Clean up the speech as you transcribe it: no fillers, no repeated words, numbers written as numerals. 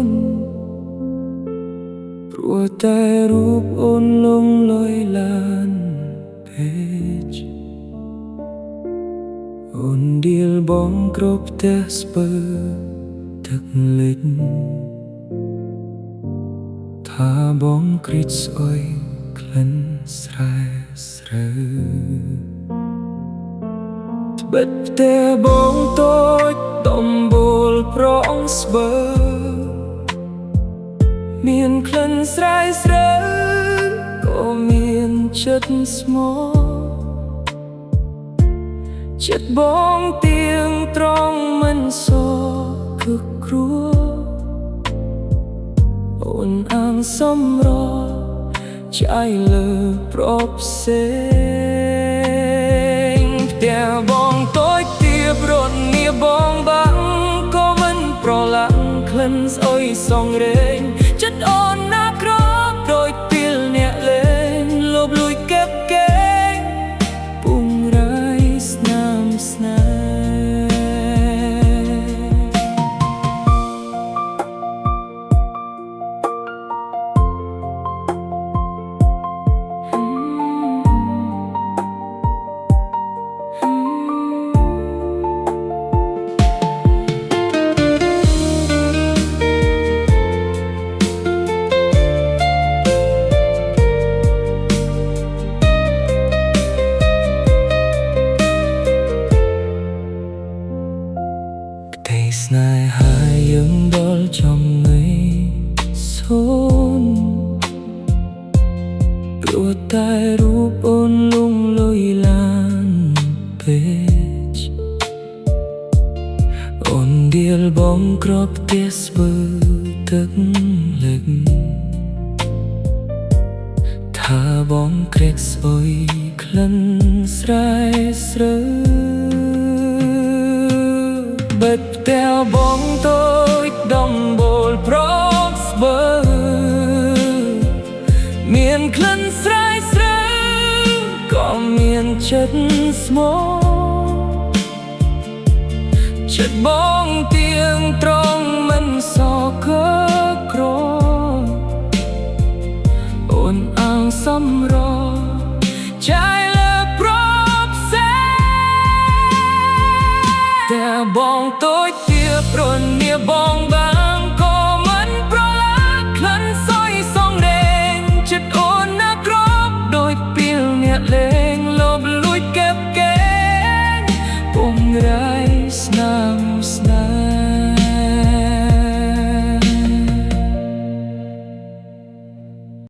นព្រោះតែរូបអូនលងលុយឡានពេកអូនដៀលបងគ្រប់ផ្ទះស្ពើទឹកលិចថាបងគ្រីតស្អុយក្លិនស្រែស្រូវត្បិតផ្ទះបងតូចដំបូលប្រងស្បើមានក្លិនស្រែស្រូវក៏មានចិត្តស្មោះចិត្តបងទៀងត្រង់មិនសោคึกគ្រួអូនអាងសម្រឆ្អៃលើប្រផ្សេងផ្ទះបងតូចទៀបរត់នាបងបាំងក៏មិនប្រឡាក់ក្លិនស្អុយសងរែងចិត្តអូនណាក្រប់ដូចពេលអ្នកលេងលបលួយเก็บเก่งពុងរៃស្នាមស្នេហ៍ស្នេហាយើងដល់ចំណុយសូន្យព្រោះតែរូបអូនលងលុយឡានពេកអូនដៀលបងគ្របផ្ទះស្ពើទឹកលឹកថាបងក្រេកស្អុយក្លិនស្រែស្រូវបិទផ្ទះបងតូចដំបូលប្រងស្បើមានក្លិនស្រែស្រូវក៏មានចិត្តស្មោះចិត្តបងទៀងត្រង់មិនសោកក្រអូនអាងសម្រចាយលើប្រផ្សេតែបងតូចទៀបរត់នាបងបាំងក៏មិនប្រឡាក់ក្លិនសុយសងរែងចិត្តអូនណាក្រប់ដូចពេលអ្នកលេងលបលួចเก็บเก่งពុំរៃស្នា